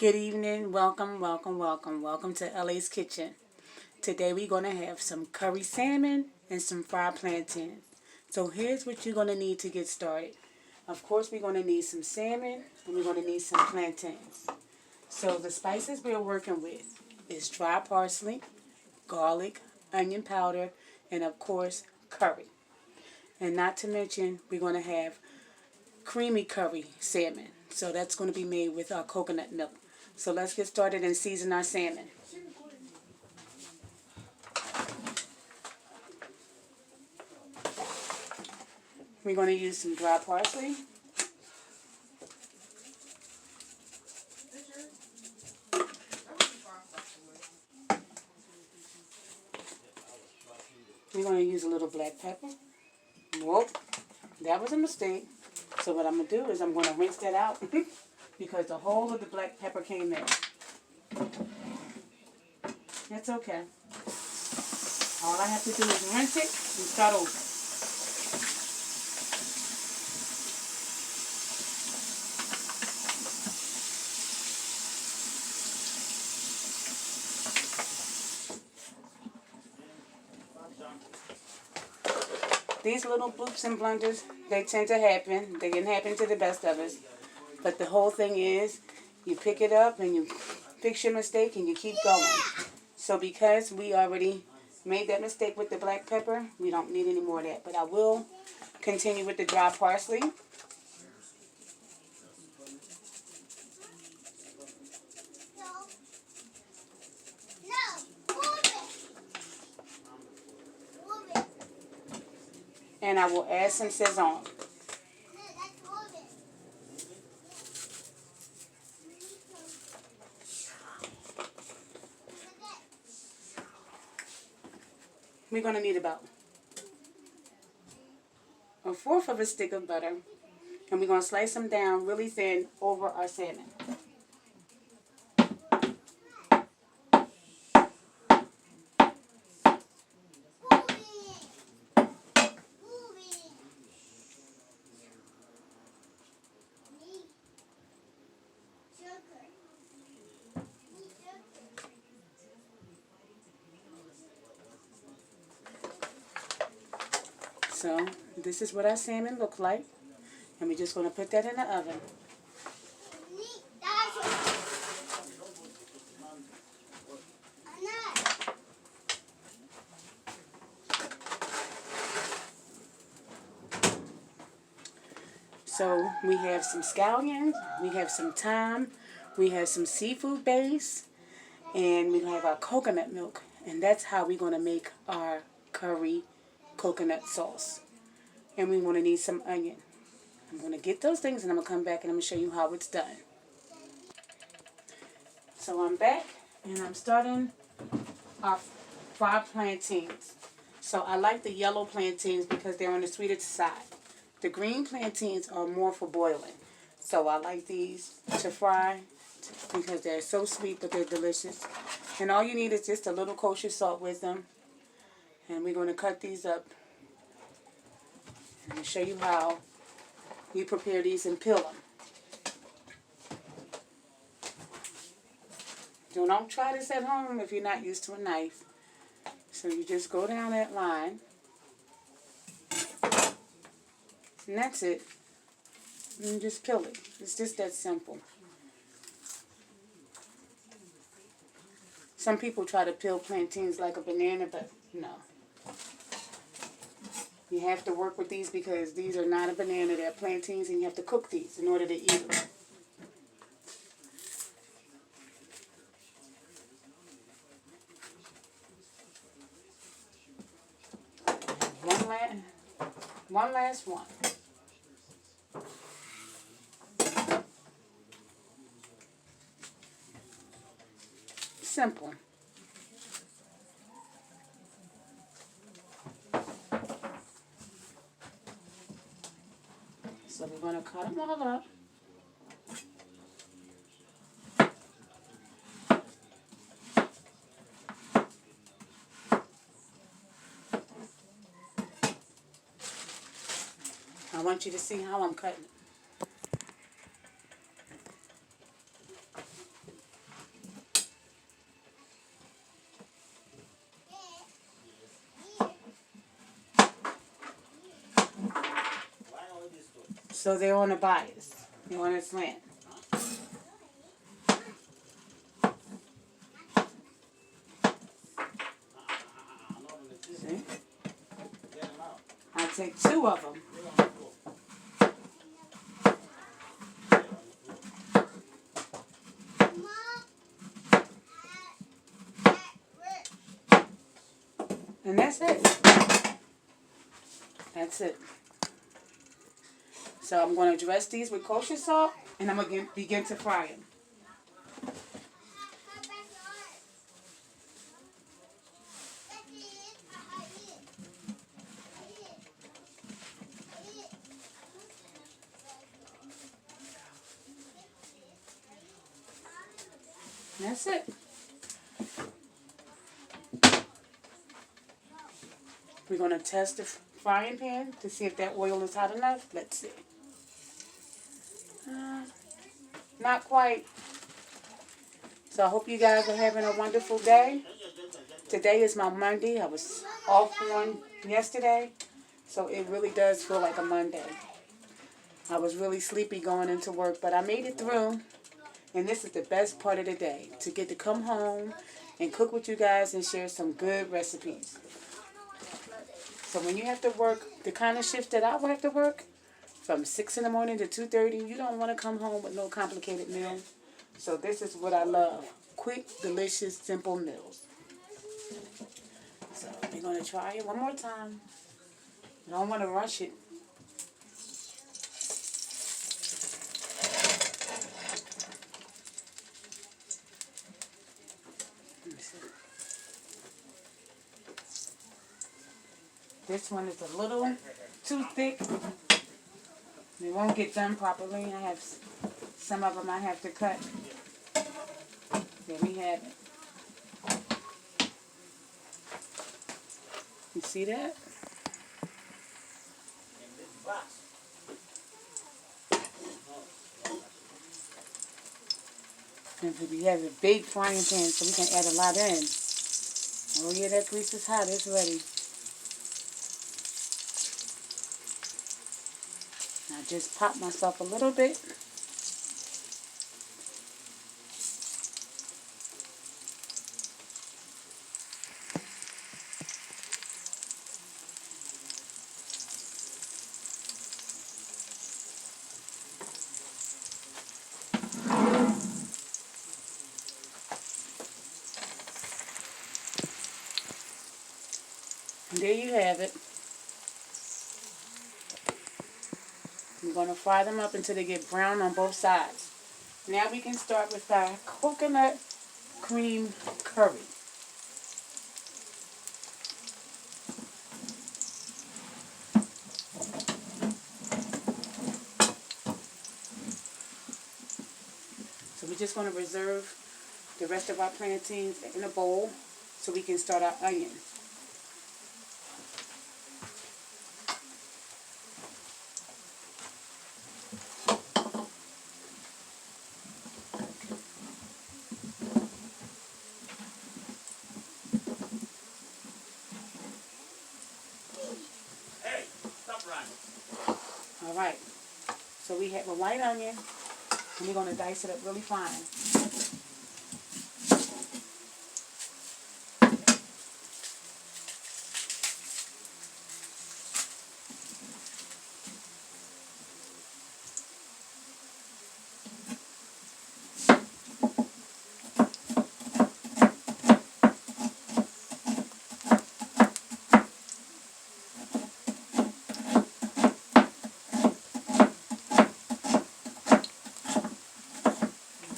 Good evening. Welcome, welcome, welcome. Welcome to LA's Kitchen. Today we're going to have some curry salmon and some fried plantains. So here's what you're going to need to get started. Of course, we're going to need some salmon and we're going to need some plantains. So the spices we're working with is dry parsley, garlic, onion powder, and of course, curry. And not to mention, we're going to have creamy curry salmon. So that's going to be made with our coconut milk. So let's get started and season our salmon. We're going to use some dry parsley. We're going to use a little black pepper. Whoop, that was a mistake. So what I'm going to do is I'm going to rinse that out because the whole of the black pepper came in. That's okay. All I have to do is rinse it and start over. These little bloops and blunders, they tend to happen. They can happen to the best of us. But the whole thing is, you pick it up and you fix your mistake and you keep going. So because we already made that mistake with the black pepper, we don't need any more of that. But I will continue with the dry parsley. And I will add some Salmon. We're going to need about 1/4 of a stick of butter. And we're going to slice them down really thin over our salmon. So this is what our salmon look like. And we're just going to put that in the oven. So we have some scallions, we have some thyme, we have some seafood base, and we have our coconut milk. And that's how we're going to make our curry coconut sauce. And we want to need some onion. I'm going to get those things and I'm going to come back and I'm going to show you how it's done. So I'm back and I'm starting our fried plantains. So I like the yellow plantains because they're on the sweeter side. The green plantains are more for boiling. So I like these to fry because they're so sweet but they're delicious. And all you need is just a little kosher salt with them. And we're going to cut these up. I'm going to show you how we prepare these and peel them. Don't try this at home if you're not used to a knife. So you just go down that line. And that's it. And just peel it. It's just that simple. Some people try to peel plantains like a banana, but no. You have to work with these because these are not a banana. They're plantains and you have to cook these in order to eat them. One last one. Simple. So we're going to cut them all up. I want you to see how I'm cutting. So they're on a bias. They're on a slant. See? I take 2 of them. And that's it. That's it. So I'm going to dress these with kosher salt, and I'm going to begin to fry them. That's it. We're going to test the frying pan to see if that oil is hot enough. Let's see. Not quite. So I hope you guys are having a wonderful day. Today is my Monday. I was off one yesterday, so it really does feel like a Monday. I was really sleepy going into work, but I made it through. And this is the best part of the day, to get to come home and cook with you guys and share some good recipes. So when you have to work the kind of shift that I will have to work, from 6 in the morning to 2:30, you don't want to come home with no complicated meal. So this is what I love. Quick, delicious, simple meals. So we're going to try it one more time. I don't want to rush it. This one is a little too thick. It won't get done properly. I have some of them I have to cut. There we have it. You see that? And we have a big frying pan, so we can add a lot in. Oh yeah, that grease is hot. It's ready. I just popped myself a little bit. And there you have it. We're going to fry them up until they get brown on both sides. Now we can start with our coconut cream curry. So we're just going to reserve the rest of our plantains in a bowl so we can start our onion. All right, so we have a white onion, and we're going to dice it up really fine.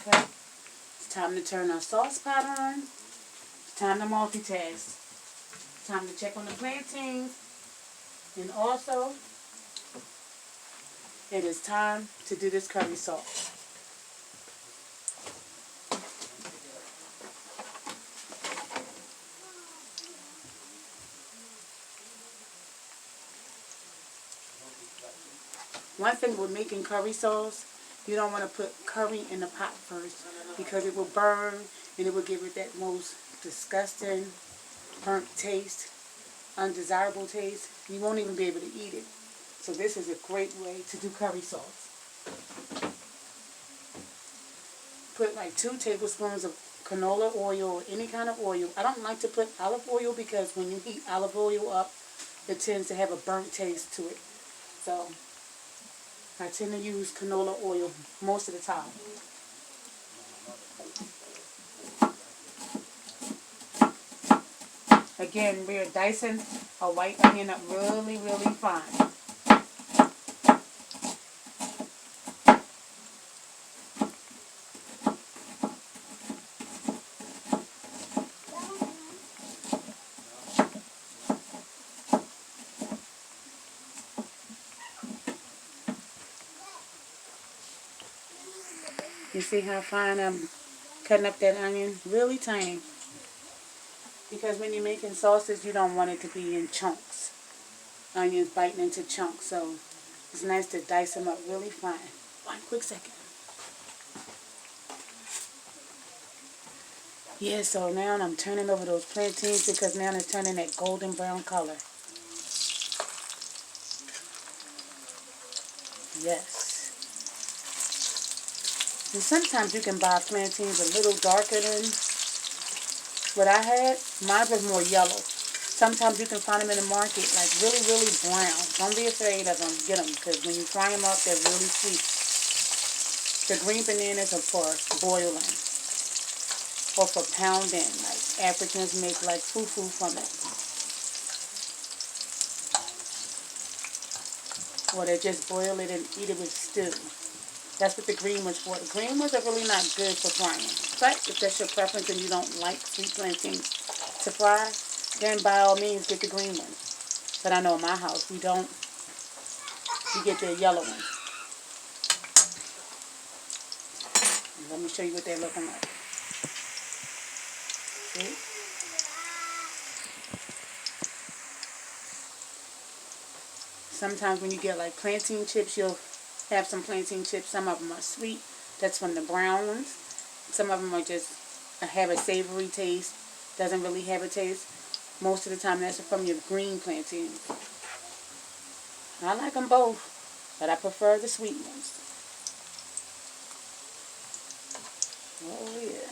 Okay, it's time to turn our sauce pot on. It's time to multitask. It's time to check on the plantains. And also, it is time to do this curry sauce. One thing with making curry sauce, you don't want to put curry in the pot first because it will burn and it will give it that most disgusting, burnt taste, undesirable taste. You won't even be able to eat it. So this is a great way to do curry sauce. Put like 2 tablespoons of canola oil or any kind of oil. I don't like to put olive oil because when you heat olive oil up, it tends to have a burnt taste to it. So I tend to use canola oil most of the time. Again, we're dicing a white onion up really, really fine. You see how fine I'm cutting up that onion? Really tiny. Because when you're making sauces, you don't want it to be in chunks. Onions biting into chunks, so it's nice to dice them up really fine. One quick second. Yeah, so now I'm turning over those plantains because now it's turning that golden brown color. Yes. And sometimes you can buy plantains a little darker than what I had. Mine was more yellow. Sometimes you can find them in the market like really, really brown. Don't be afraid of them. Get them because when you fry them up, they're really sweet. The green bananas are for boiling or for pounding. Like Africans make like fufu from it. Or they just boil it and eat it with stew. That's what the green ones for. The green ones are really not good for frying. But if that's your preference and you don't like sweet plantains to fry, then by all means get the green ones. But I know in my house we don't. We get the yellow ones. And let me show you what they're looking like. See? Sometimes when you get like plantain chips, you'll have some plantain chips. Some of them are sweet. That's from the brown ones. Some of them are just have a savory taste. Doesn't really have a taste. Most of the time that's from your green plantains. I like them both, but I prefer the sweet ones. Oh yeah.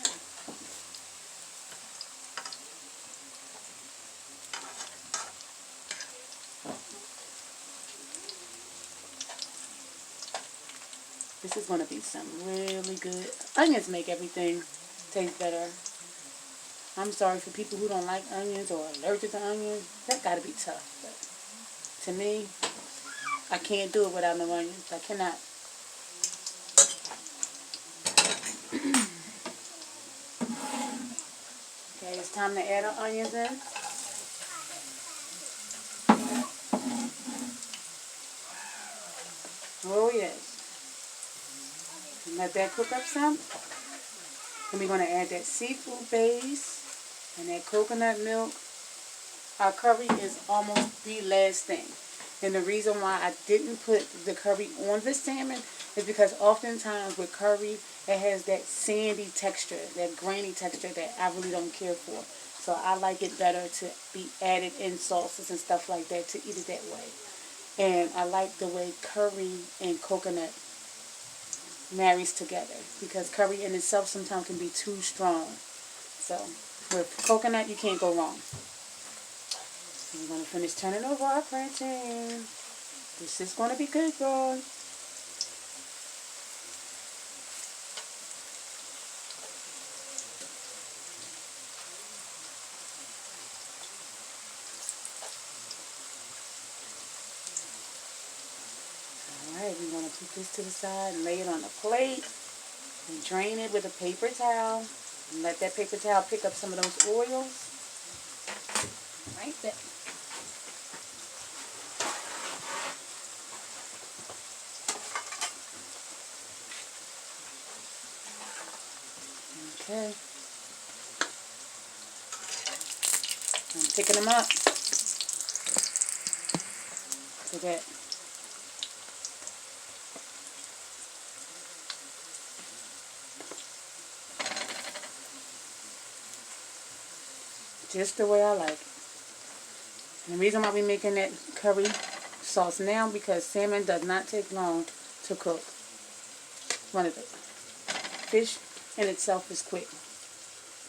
This is going to be some really good. Onions make everything taste better. I'm sorry for people who don't like onions or allergic to onions. That got to be tough. But to me, I can't do it without no onions. I cannot. Okay, it's time to add our onions in. Oh yes. Let that cook up some. And we're going to add that seafood base and that coconut milk. Our curry is almost the last thing. And the reason why I didn't put the curry on the salmon is because oftentimes with curry, it has that sandy texture, that grainy texture that I really don't care for. So I like it better to be added in sauces and stuff like that, to eat it that way. And I like the way curry and coconut marries together, because curry in itself sometimes can be too strong. So with coconut, you can't go wrong. We're going to finish turning over our plantain. This is going to be good, y'all. Alright, we're going to put this to the side and lay it on a plate and drain it with a paper towel. And let that paper towel pick up some of those oils. Right there. Okay. I'm picking them up. Look at that. Just the way I like it. And the reason why we're making that curry sauce now because salmon does not take long to cook. One of the fish in itself is quick,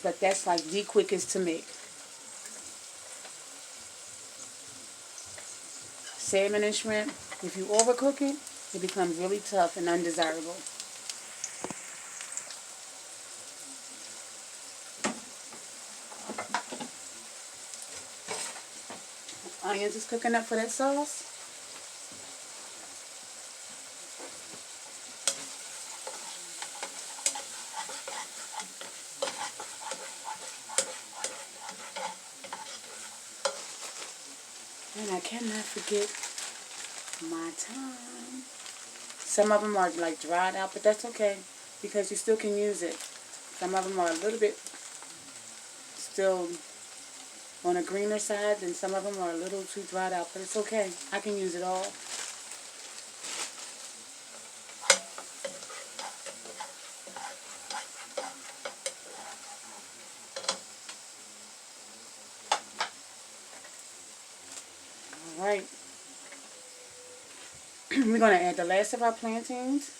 but that's like the quickest to make. Salmon and shrimp, if you overcook it, it becomes really tough and undesirable. Onions is cooking up for that sauce. And I cannot forget my thyme. Some of them are like dried out, but that's okay because you still can use it. Some of them are a little bit still on a greener side, and some of them are a little too dried out, but it's okay. I can use it all. Alright. We're going to add the last of our plantains.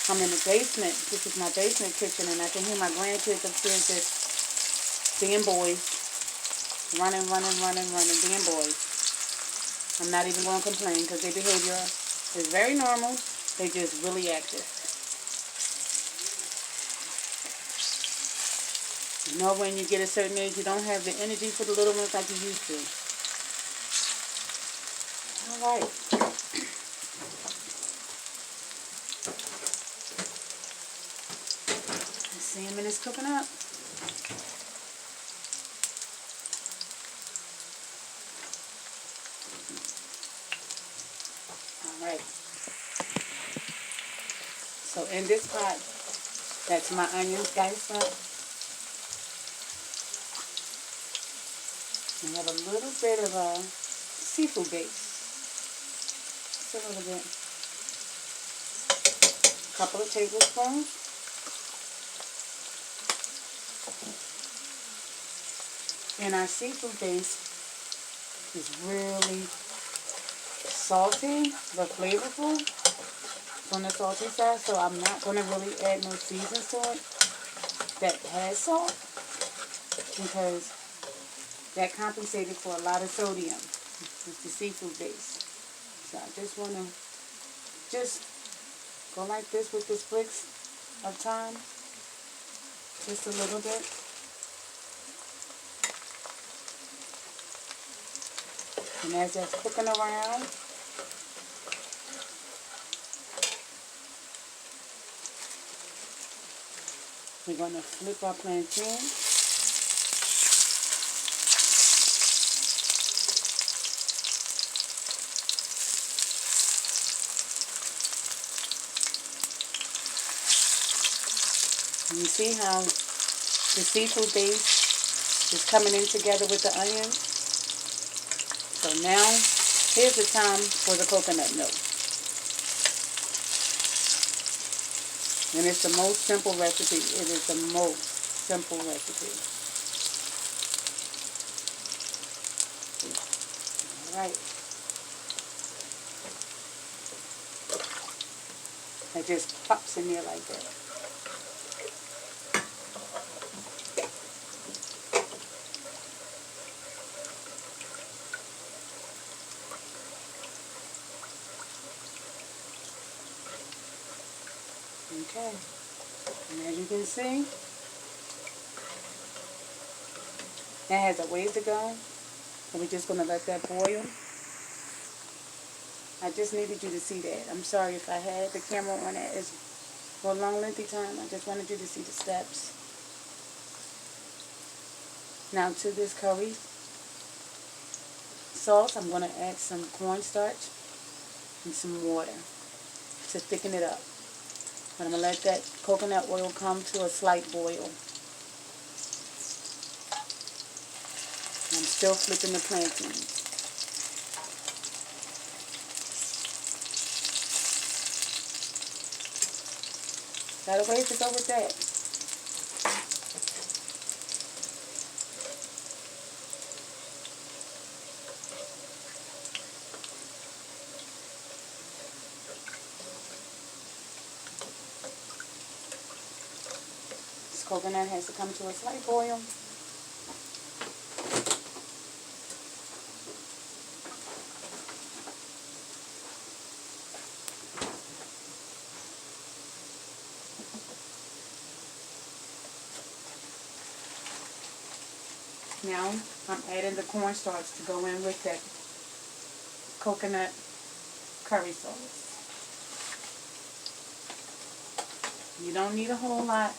I'm in the basement. This is my basement kitchen, and I can hear my grandkids upstairs just being boys. Running, being boys. I'm not even going to complain because their behavior is very normal. They're just really active. You know, when you get a certain age, you don't have the energy for the little ones like you used to. Alright. The salmon is cooking up. Alright. So in this pot, that's my onions diced up. I have a little bit of a seafood base. Just a little bit. A couple of tablespoons. And our seafood base is really salty but flavorful. It's on the salty side, so I'm not going to really add no seasons to it that has salt because that compensated for a lot of sodium with the seafood base. So I just want to just go like this with the flicks of thyme, just a little bit. And as that's cooking around, we're going to flip our plantain. And you see how the seafood base is coming in together with the onions? So now, here's the time for the coconut milk. And it's the most simple recipe. It is the most simple recipe. Alright. It just pops in there like that. Okay, and as you can see, that has a ways to go, and we're just going to let that boil. I just needed you to see that. I'm sorry if I had the camera on it for a long, lengthy time. I just wanted you to see the steps. Now to this curry sauce, I'm going to add some cornstarch and some water to thicken it up. But I'm going to let that coconut oil come to a slight boil. I'm still flipping the plantains. Got a ways to go with that. This coconut has to come to a slight boil. Now I'm adding the cornstarch to go in with that coconut curry sauce. You don't need a whole lot.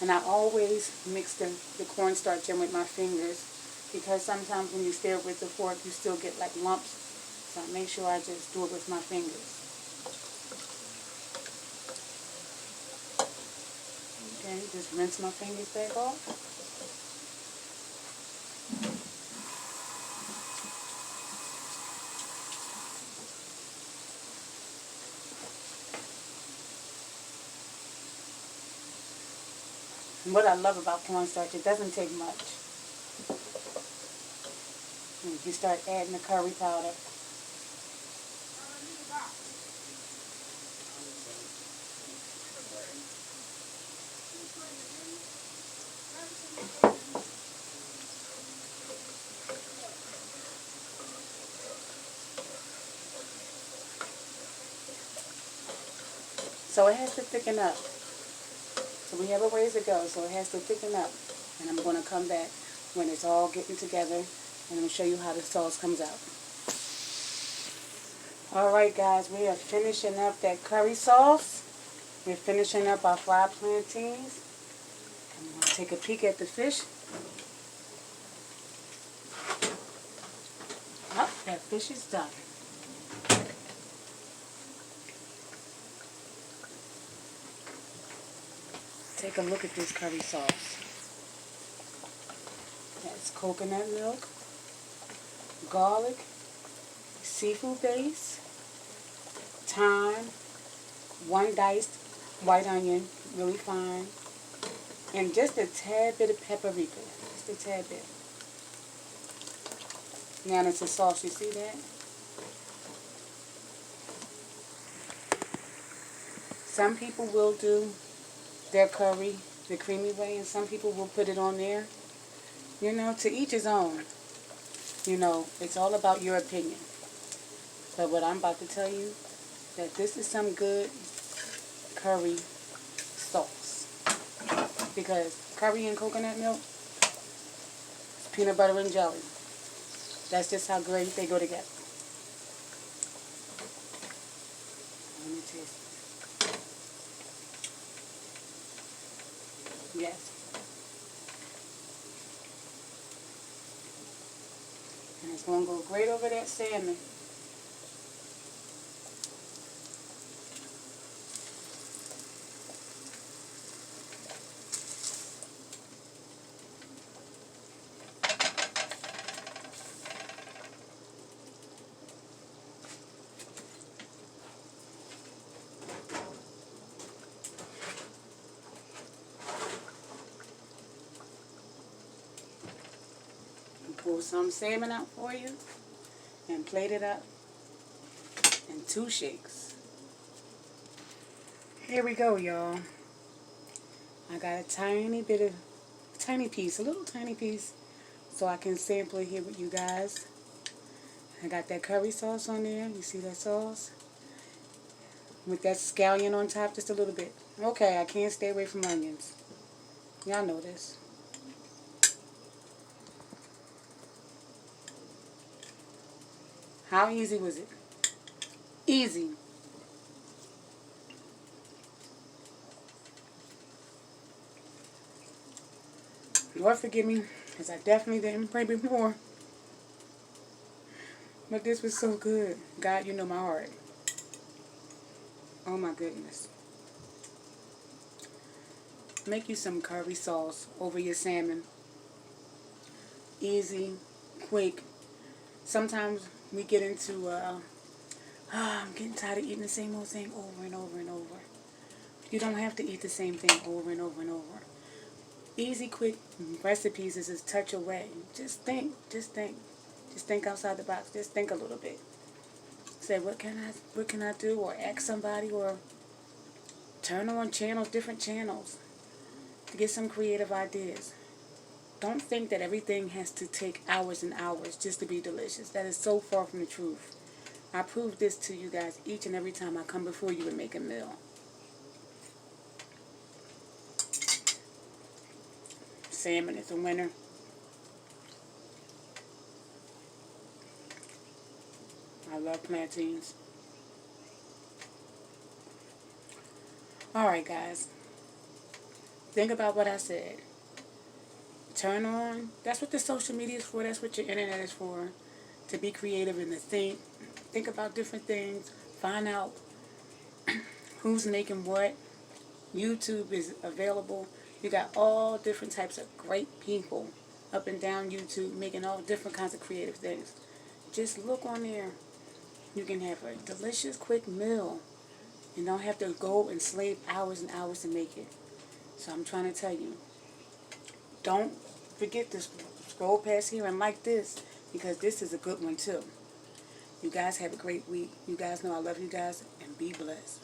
And I always mix the cornstarch in with my fingers, because sometimes when you stir it with the fork, you still get like lumps. So I make sure I just do it with my fingers. Okay, just rinse my fingers back off. And what I love about cornstarch, it doesn't take much. And you start adding the curry powder. So it has to thicken up. So we have a ways to go, so it has to thicken up. And I'm going to come back when it's all getting together, and I'm going to show you how the sauce comes out. Alright guys, we are finishing up that curry sauce. We're finishing up our fried plantains. I'm going to take a peek at the fish. Oh, that fish is done. Take a look at this curry sauce. That's coconut milk, garlic, seafood base, thyme, one diced white onion, really fine, and just a tad bit of paprika, just a tad bit. Now it's a sauce, you see that? Some people will do their curry the creamy way, and some people will put it on there. You know, to each his own. You know, it's all about your opinion. But what I'm about to tell you, that this is some good curry sauce. Because curry and coconut milk, peanut butter and jelly. That's just how great they go together. Let me taste it. Yes. And it's going to go great over that salmon. Pull some salmon out for you and plate it up in 2 shakes. Here we go, y'all. I got a tiny piece, a little tiny piece, so I can sample it here with you guys. I got that curry sauce on there. You see that sauce? With that scallion on top, just a little bit. Okay, I can't stay away from onions. Y'all know this. How easy was it? Easy. Lord forgive me, because I definitely didn't pray before. But this was so good. God, you know my heart. Oh my goodness. Make you some curry sauce over your salmon. easy, quick. Sometimes we get into, I'm getting tired of eating the same old thing over and over and over. You don't have to eat the same thing over and over and over. Easy, quick recipes is a touch away. Just think, just think. Just think outside the box. Just think a little bit. Say, what can I do? Or ask somebody, or turn on channels, different channels, to get some creative ideas. Don't think that everything has to take hours and hours just to be delicious. That is so far from the truth. I prove this to you guys each and every time I come before you and make a meal. Salmon is a winner. I love plantains. Alright guys, think about what I said. Turn on, that's what the social media is for, that's what your internet is for. To be creative and to think about different things, find out who's making what. YouTube is available. You got all different types of great people up and down YouTube making all different kinds of creative things. Just look on there. You can have a delicious, quick meal. You don't have to go and slave hours and hours to make it. So I'm trying to tell you, don't forget to scroll past here and like this, because this is a good one too. You guys have a great week. You guys know I love you guys, and be blessed.